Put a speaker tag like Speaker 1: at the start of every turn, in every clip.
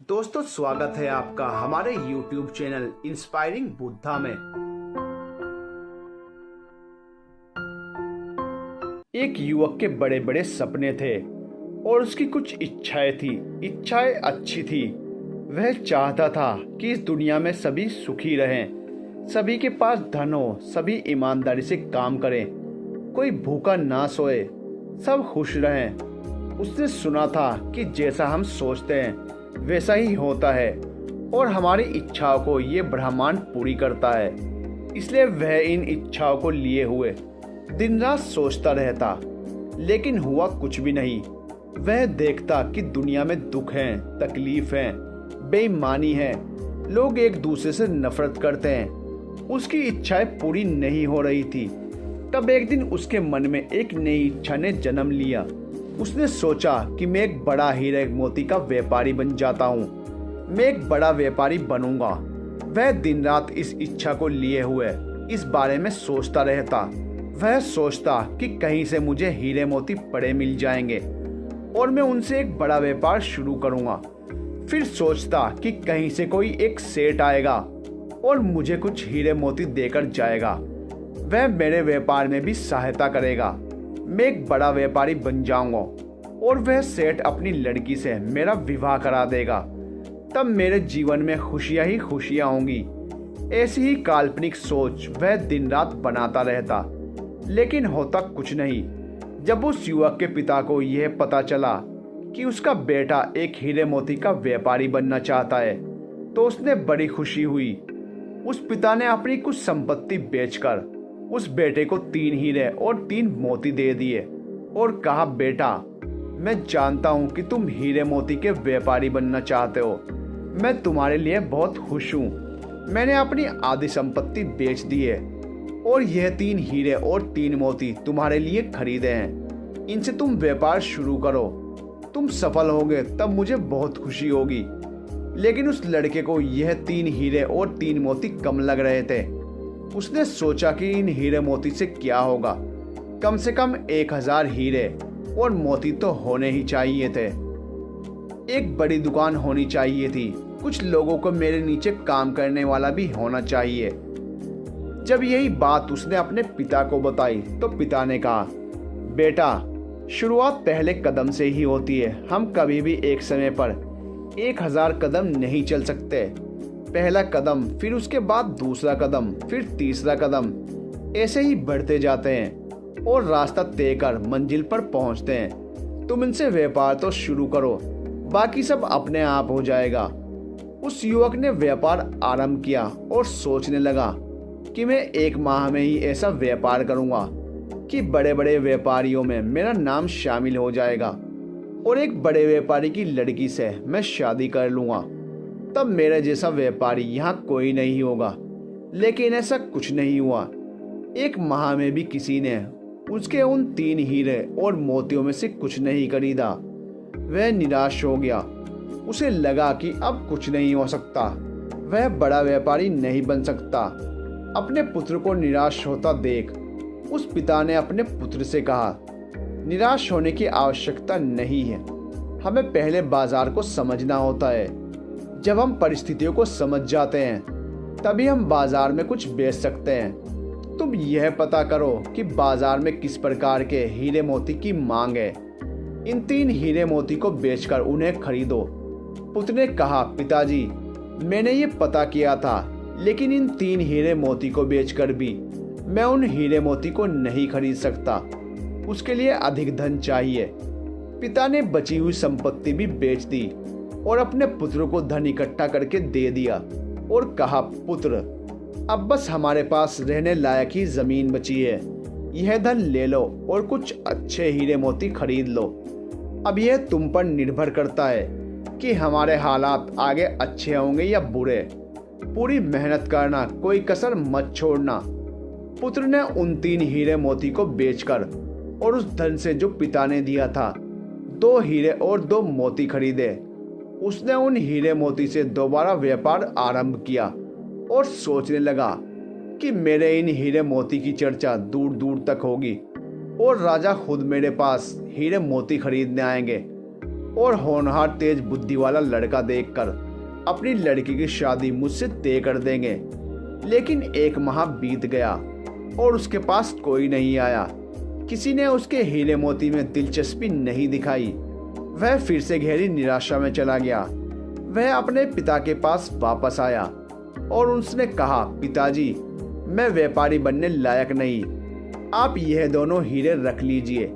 Speaker 1: दोस्तों, स्वागत है आपका हमारे YouTube चैनल इंस्पायरिंग बुद्धा में। एक युवक के बड़े बड़े सपने थे और उसकी कुछ इच्छाएं थी। इच्छाएं अच्छी थी। वह चाहता था कि इस दुनिया में सभी सुखी रहें, सभी के पास धन हो, सभी ईमानदारी से काम करें, कोई भूखा ना सोए, सब खुश रहें। उसने सुना था कि जैसा हम सोचते हैं वैसा ही होता है और हमारी इच्छाओं को ये ब्रह्मांड पूरी करता है। इसलिए वह इन इच्छाओं को लिए हुए दिन रात सोचता रहता, लेकिन हुआ कुछ भी नहीं। वह देखता कि दुनिया में दुख है, तकलीफ है, बेईमानी है, लोग एक दूसरे से नफरत करते हैं। उसकी इच्छाएं पूरी नहीं हो रही थी। तब एक दिन उसके मन में एक नई इच्छा ने जन्म लिया। उसने सोचा कि मैं एक बड़ा हीरे मोती का व्यापारी बन जाता हूँ। मैं एक बड़ा व्यापारी बनूंगा। वह दिन रात इस इच्छा को लिए हुए इस बारे में सोचता रहता। वह सोचता कि कहीं से मुझे हीरे मोती पड़े मिल जाएंगे और मैं उनसे एक बड़ा व्यापार शुरू करूंगा। फिर सोचता कि कहीं से कोई एक सेठ आएगा और मुझे कुछ हीरे मोती देकर जाएगा। वह मेरे व्यापार में भी सहायता करेगा। मैं एक बड़ा व्यापारी बन जाऊंगा और वह सेठ अपनी लड़की से मेरा विवाह करा देगा। तब मेरे जीवन में खुशियां ही खुशियां होंगी। ऐसी ही काल्पनिक सोच वह दिन रात बनाता रहता, लेकिन होता कुछ नहीं। जब उस युवक के पिता को यह पता चला कि उसका बेटा एक हीरे मोती का व्यापारी बनना चाहता है, तो उसने बड़ी खुशी हुई। उस पिता ने अपनी कुछ संपत्ति बेचकर उस बेटे को 3 हीरे और 3 मोती दे दिए और कहा, बेटा, मैं जानता हूं कि तुम हीरे मोती के व्यापारी बनना चाहते हो। मैं तुम्हारे लिए बहुत खुश हूं। मैंने अपनी आधी संपत्ति बेच दी है और यह 3 हीरे और 3 मोती तुम्हारे लिए खरीदे हैं। इनसे तुम व्यापार शुरू करो। तुम सफल होगे तब मुझे बहुत खुशी होगी। लेकिन उस लड़के को यह 3 हीरे और 3 मोती कम लग रहे थे। उसने सोचा कि इन हीरे मोती से क्या होगा। कम से कम 1000 हीरे और मोती तो होने ही चाहिए थे। एक बड़ी दुकान होनी चाहिए थी। कुछ लोगों को मेरे नीचे काम करने वाला भी होना चाहिए। जब यही बात उसने अपने पिता को बताई तो पिता ने कहा, बेटा, शुरुआत पहले कदम से ही होती है। हम कभी भी एक समय पर 1000 कदम नहीं चल सकते। पहला कदम, फिर उसके बाद दूसरा कदम, फिर तीसरा कदम, ऐसे ही बढ़ते जाते हैं और रास्ता तय कर मंजिल पर पहुंचते हैं। तुम इनसे व्यापार तो शुरू करो, बाकी सब अपने आप हो जाएगा। उस युवक ने व्यापार आरंभ किया और सोचने लगा कि मैं 1 माह में ही ऐसा व्यापार करूंगा कि बड़े बड़े व्यापारियों में मेरा नाम शामिल हो जाएगा और एक बड़े व्यापारी की लड़की से मैं शादी कर लूंगा। तब मेरे जैसा व्यापारी यहाँ कोई नहीं होगा। लेकिन ऐसा कुछ नहीं हुआ। 1 माह में भी किसी ने उसके उन 3 हीरे और मोतियों में से कुछ नहीं खरीदा। वह निराश हो गया। उसे लगा कि अब कुछ नहीं हो सकता। वह बड़ा व्यापारी नहीं बन सकता। अपने पुत्र को निराश होता देख उस पिता ने अपने पुत्र से कहा, निराश होने की आवश्यकता नहीं है। हमें पहले बाजार को समझना होता है। जब हम परिस्थितियों को समझ जाते हैं तभी हम बाजार में कुछ बेच सकते हैं। तुम यह पता करो कि बाजार में किस प्रकार के हीरे मोती की मांग है। इन 3 हीरे मोती को बेचकर उन्हें खरीदो। पुत्र ने कहा, पिताजी, मैंने ये पता किया था, लेकिन इन 3 हीरे मोती को बेचकर भी मैं उन हीरे मोती को नहीं खरीद सकता। उसके लिए अधिक धन चाहिए। पिता ने बची हुई संपत्ति भी बेच दी और अपने पुत्र को धन इकट्ठा करके दे दिया और कहा, पुत्र, अब बस हमारे पास रहने लायक ही जमीन बची है। यह धन ले लो और कुछ अच्छे हीरे मोती खरीद लो। अब यह तुम पर निर्भर करता है कि हमारे हालात आगे अच्छे होंगे या बुरे। पूरी मेहनत करना, कोई कसर मत छोड़ना। पुत्र ने उन 3 हीरे मोती को बेचकर और उस धन से जो पिता ने दिया था 2 हीरे और 2 मोती खरीदे। उसने उन हीरे मोती से दोबारा व्यापार आरंभ किया और सोचने लगा कि मेरे इन हीरे मोती की चर्चा दूर दूर तक होगी और राजा खुद मेरे पास हीरे मोती खरीदने आएंगे। और होनहार तेज बुद्धि वाला लड़का देखकर अपनी लड़की की शादी मुझसे तय कर देंगे। लेकिन 1 माह बीत गया और उसके पास कोई नहीं आया। किसी ने उसके हीरे मोती में दिलचस्पी नहीं दिखाई। वह फिर से गहरी निराशा में चला गया। वह अपने पिता के पास वापस आया और उसने कहा, पिताजी, मैं व्यापारी बनने लायक नहीं, आप यह दोनों हीरे रख लीजिए।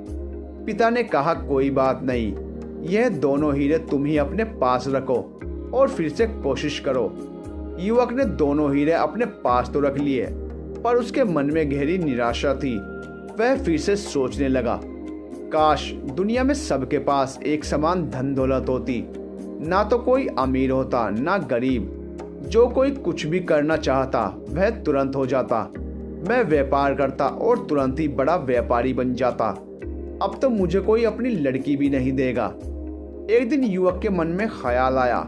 Speaker 1: पिता ने कहा, कोई बात नहीं, यह दोनों हीरे तुम ही अपने पास रखो और फिर से कोशिश करो। युवक ने दोनों हीरे अपने पास तो रख लिए, पर उसके मन में गहरी निराशा थी। वह फिर से सोचने लगा, काश दुनिया में सबके पास एक समान धन दौलत होती, ना तो कोई अमीर होता ना गरीब। जो कोई कुछ भी करना चाहता वह तुरंत हो जाता। मैं व्यापार करता और तुरंत ही बड़ा व्यापारी बन जाता। अब तो मुझे कोई अपनी लड़की भी नहीं देगा। एक दिन युवक के मन में ख्याल आया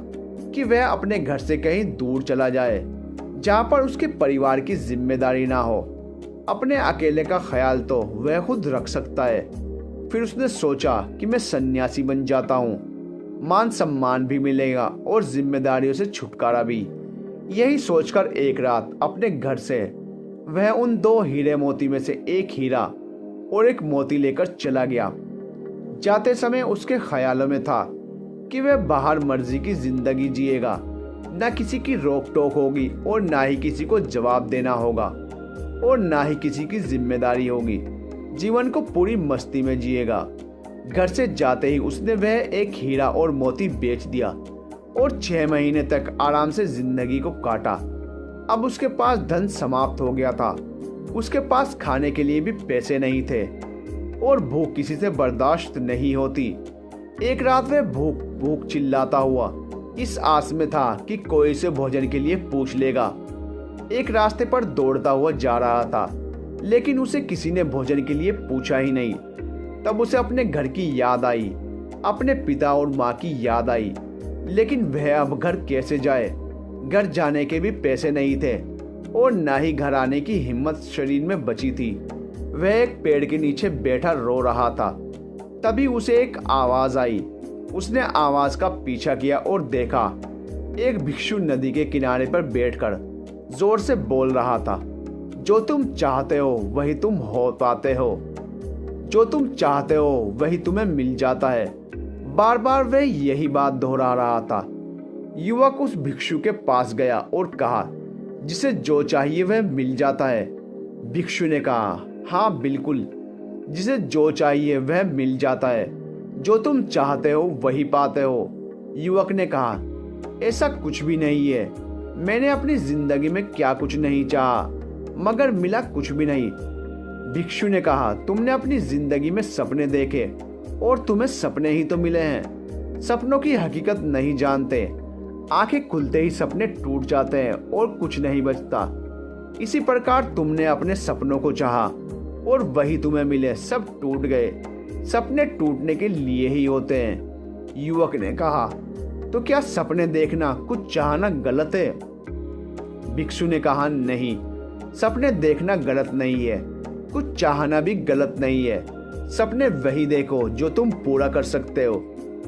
Speaker 1: कि वह अपने घर से कहीं दूर चला जाए, जहाँ पर उसके परिवार की जिम्मेदारी ना हो। अपने अकेले का ख्याल तो वह खुद रख सकता है। फिर उसने सोचा कि मैं सन्यासी बन जाता हूँ, मान सम्मान भी मिलेगा और जिम्मेदारियों से छुटकारा भी। यही सोचकर एक रात अपने घर से वह उन 2 हीरे मोती में से एक हीरा और एक मोती लेकर चला गया। जाते समय उसके ख्यालों में था कि वह बाहर मर्जी की जिंदगी जिएगा, ना किसी की रोक टोक होगी और ना ही किसी को जवाब देना होगा और ना ही किसी की जिम्मेदारी होगी। जीवन को पूरी मस्ती में जिएगा। घर से जाते ही उसने वह एक हीरा और मोती बेच दिया और 6 महीने तक आराम से जिंदगी को काटा। अब उसके पास धन समाप्त हो गया था। उसके पास खाने के लिए भी पैसे नहीं थे और भूख किसी से बर्दाश्त नहीं होती। एक रात वह भूख भूख चिल्लाता हुआ इस आस में था कि कोई से भोजन के लिए पूछ लेगा। एक रास्ते पर दौड़ता हुआ जा रहा था, लेकिन उसे किसी ने भोजन के लिए पूछा ही नहीं। तब उसे अपने घर की याद आई, अपने पिता और माँ की याद आई। लेकिन वह अब घर कैसे जाए? घर जाने के भी पैसे नहीं थे और ना ही घर आने की हिम्मत शरीर में बची थी। वह एक पेड़ के नीचे बैठा रो रहा था। तभी उसे एक आवाज आई। उसने आवाज का पीछा किया और देखा एक भिक्षु नदी के किनारे पर बैठकर जोर से बोल रहा था, जो तुम चाहते हो वही तुम हो पाते हो, जो तुम चाहते हो वही तुम्हें मिल जाता है। बार बार वह यही बात दोहरा रहा था। युवक उस भिक्षु के पास गया और कहा, जिसे जो चाहिए वह मिल जाता है। भिक्षु ने कहा, हाँ बिल्कुल, जिसे जो चाहिए वह मिल जाता है, जो तुम चाहते हो वही पाते हो। युवक ने कहा, ऐसा कुछ भी नहीं है। मैंने अपनी जिंदगी में क्या कुछ नहीं चाहा, मगर मिला कुछ भी नहीं। भिक्षु ने कहा, तुमने अपनी जिंदगी में सपने देखे और तुम्हें सपने ही तो मिले हैं। सपनों की हकीकत नहीं जानते। आंखें खुलते ही सपने टूट जाते हैं और कुछ नहीं बचता। इसी प्रकार तुमने अपने सपनों को चाहा और वही तुम्हें मिले, सब टूट गए। सपने टूटने के लिए ही होते हैं। युवक ने कहा, तो क्या सपने देखना, कुछ चाहना गलत है? भिक्षु ने कहा, नहीं, सपने देखना गलत नहीं है, कुछ चाहना भी गलत नहीं है। सपने वही देखो जो तुम पूरा कर सकते हो।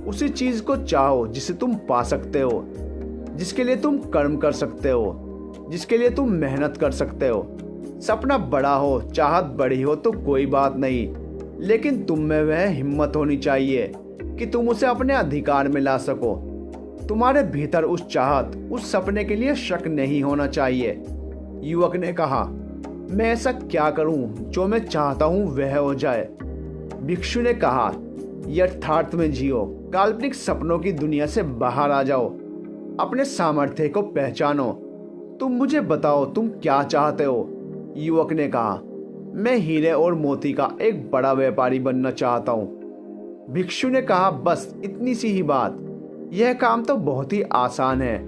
Speaker 1: उसी चीज को चाहो जिसे तुम पा सकते हो, जिसके लिए तुम कर्म कर सकते हो, जिसके लिए तुम मेहनत कर सकते हो। सपना बड़ा हो, चाहत बड़ी हो तो कोई बात नहीं, लेकिन तुम में वह हिम्मत होनी चाहिए कि तुम उसे अपने अधिकार में ला सको। तुम्हारे भीतर उस चाहत, उस सपने के लिए शक नहीं होना चाहिए। युवक ने कहा, मैं ऐसा क्या करूं जो मैं चाहता हूं वह हो जाए? भिक्षु ने कहा, यथार्थ में जियो, काल्पनिक सपनों की दुनिया से बाहर आ जाओ, अपने सामर्थ्य को पहचानो। तुम मुझे बताओ तुम क्या चाहते हो? युवक ने कहा, मैं हीरे और मोती का एक बड़ा व्यापारी बनना चाहता हूँ। भिक्षु ने कहा, बस इतनी सी ही बात? यह काम तो बहुत ही आसान है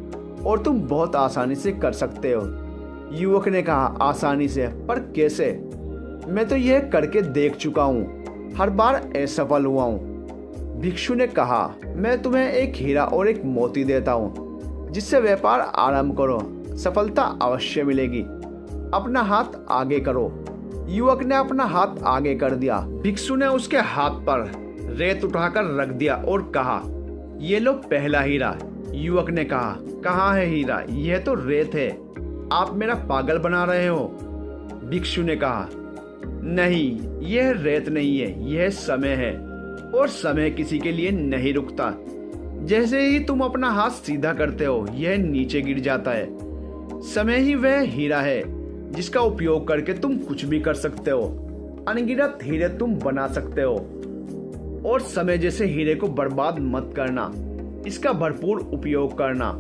Speaker 1: और तुम बहुत आसानी से कर सकते हो। युवक ने कहा, आसानी से? पर कैसे? मैं तो यह करके देख चुका हूँ, हर बार असफल हुआ हूँ। भिक्षु ने कहा, मैं तुम्हें एक हीरा और एक मोती देता हूँ, जिससे व्यापार आरंभ करो, सफलता अवश्य मिलेगी। अपना हाथ आगे करो। युवक ने अपना हाथ आगे कर दिया। भिक्षु ने उसके हाथ पर रेत उठाकर रख दिया और कहा, ये लो पहला हीरा। युवक ने कहा, कहाँ है हीरा? यह तो रेत है, आप मेरा पागल बना रहे हो। भिक्षु ने कहा, नहीं, यह रेत नहीं है, यह समय है, और समय किसी के लिए नहीं रुकता। जैसे ही तुम अपना हाथ सीधा करते हो, यह नीचे गिर जाता है। समय ही वह हीरा है जिसका उपयोग करके तुम कुछ भी कर सकते हो। अनगिनत हीरे तुम बना सकते हो, और समय जैसे हीरे को बर्बाद मत करना, इसका भरपूर उपयोग करना।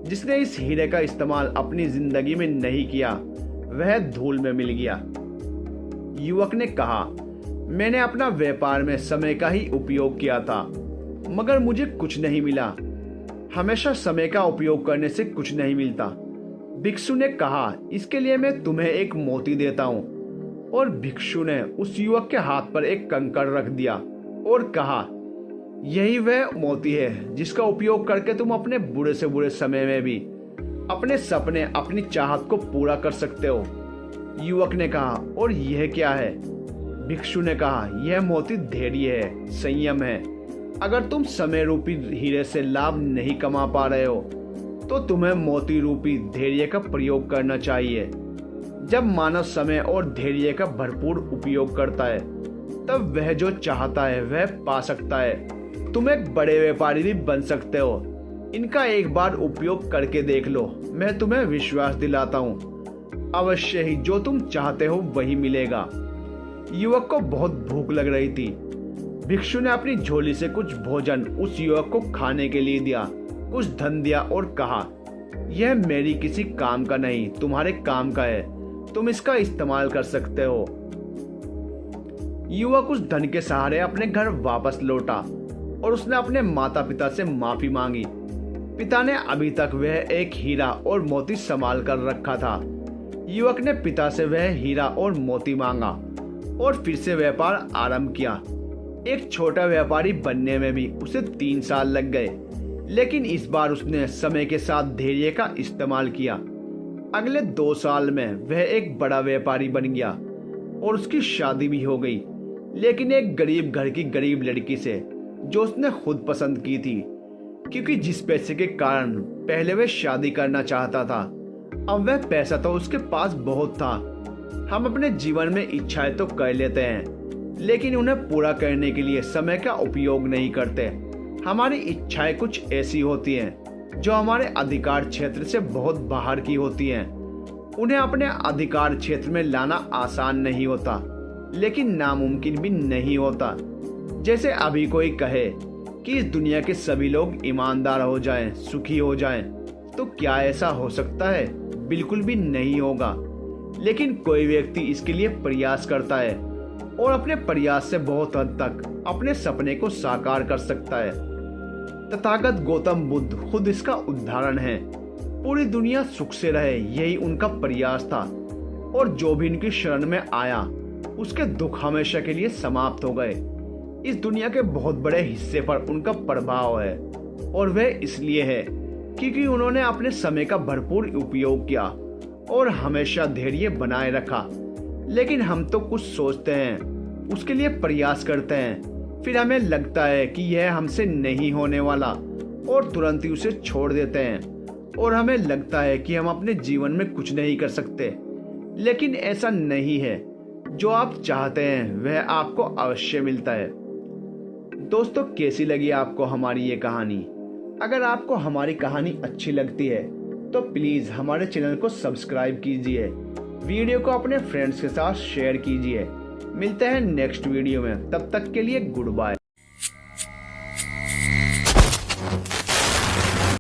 Speaker 1: जिसने इस हीरे का इस्तेमाल अपनी जिंदगी में नहीं किया, वह धूल में मिल गया। युवक ने कहा, मैंने अपना व्यापार में समय का ही उपयोग किया था, मगर मुझे कुछ नहीं मिला। हमेशा समय का उपयोग करने से कुछ नहीं मिलता। भिक्षु ने कहा, इसके लिए मैं तुम्हें एक मोती देता हूँ। और भिक्षु ने उस युवक के हाथ पर एक कंकड़ रख दिया और कहा, यही वह मोती है जिसका उपयोग करके तुम अपने बुरे से बुरे समय में भी अपने सपने, अपनी चाहत को पूरा कर सकते हो। युवक ने कहा, और यह क्या है? भिक्षु ने कहा, यह मोती धैर्य है, संयम है। अगर तुम समय रूपी हीरे से लाभ नहीं कमा पा रहे हो, तो तुम्हें मोती रूपी धैर्य का प्रयोग करना चाहिए। जब मानव समय और धैर्य का भरपूर उपयोग करता है, तब वह जो चाहता है वह पा सकता है। तुम एक बड़े व्यापारी भी बन सकते हो। इनका एक बार उपयोग करके देख लो, मैं तुम्हें विश्वास दिलाता हूँ, अवश्य ही जो तुम चाहते हो वही मिलेगा। युवक को बहुत भूख लग रही थी। भिक्षु ने अपनी झोली से कुछ भोजन उस युवक को खाने के लिए दिया, कुछ धन दिया और कहा, यह मेरी किसी काम का नहीं, तुम्हारे काम का है, तुम इसका इस्तेमाल कर सकते हो। युवक उस धन के सहारे अपने घर वापस लौटा और उसने अपने माता पिता से माफी मांगी। पिता ने अभी तक वह एक हीरा और मोती संभाल कर रखा था। युवक ने पिता से वह हीरा और मोती मांगा और फिर से व्यापार आरंभ किया। एक छोटा व्यापारी बनने में भी उसे 3 साल लग गए, लेकिन इस बार उसने समय के साथ धैर्य का इस्तेमाल किया। अगले 2 साल में वह एक बड़ा व्यापारी बन गया और उसकी शादी भी हो गई, लेकिन एक गरीब घर की गरीब लड़की से, जो उसने खुद पसंद की थी, क्योंकि जिस पैसे के कारण पहले वह शादी करना चाहता था, अब वह पैसा तो उसके पास बहुत था। हम अपने जीवन में इच्छाएं तो कर लेते हैं, लेकिन उन्हें पूरा करने के लिए समय का उपयोग नहीं करते। हमारी इच्छाएं कुछ ऐसी होती हैं जो हमारे अधिकार क्षेत्र से बहुत बाहर की होती हैं। उन्हें अपने अधिकार क्षेत्र में लाना आसान नहीं होता, लेकिन नामुमकिन भी नहीं होता। जैसे अभी कोई कहे कि इस दुनिया के सभी लोग ईमानदार हो जाएं, सुखी हो जाएं, तो क्या ऐसा हो सकता है? बिल्कुल भी नहीं होगा। लेकिन कोई व्यक्ति इसके लिए प्रयास करता है और अपने प्रयास से बहुत हद तक अपने सपने को साकार कर सकता है। तथागत गौतम बुद्ध खुद इसका उदाहरण है। पूरी दुनिया सुख से रहे, यही उनका प्रयास था, और जो भी इनकी शरण में आया उसके दुख हमेशा के लिए समाप्त हो गए। इस दुनिया के बहुत बड़े हिस्से पर उनका प्रभाव है, और वह इसलिए है क्योंकि उन्होंने अपने समय का भरपूर उपयोग किया और हमेशा धैर्य बनाए रखा। लेकिन हम तो कुछ सोचते हैं, उसके लिए प्रयास करते हैं, फिर हमें लगता है कि यह हमसे नहीं होने वाला और तुरंत ही उसे छोड़ देते हैं, और हमें लगता है कि हम अपने जीवन में कुछ नहीं कर सकते। लेकिन ऐसा नहीं है। जो आप चाहते हैं वह आपको अवश्य मिलता है। दोस्तों, कैसी लगी आपको हमारी ये कहानी? अगर आपको हमारी कहानी अच्छी लगती है तो प्लीज़ हमारे चैनल को सब्सक्राइब कीजिए, वीडियो को अपने फ्रेंड्स के साथ शेयर कीजिए। मिलते हैं नेक्स्ट वीडियो में, तब तक के लिए गुड बाय।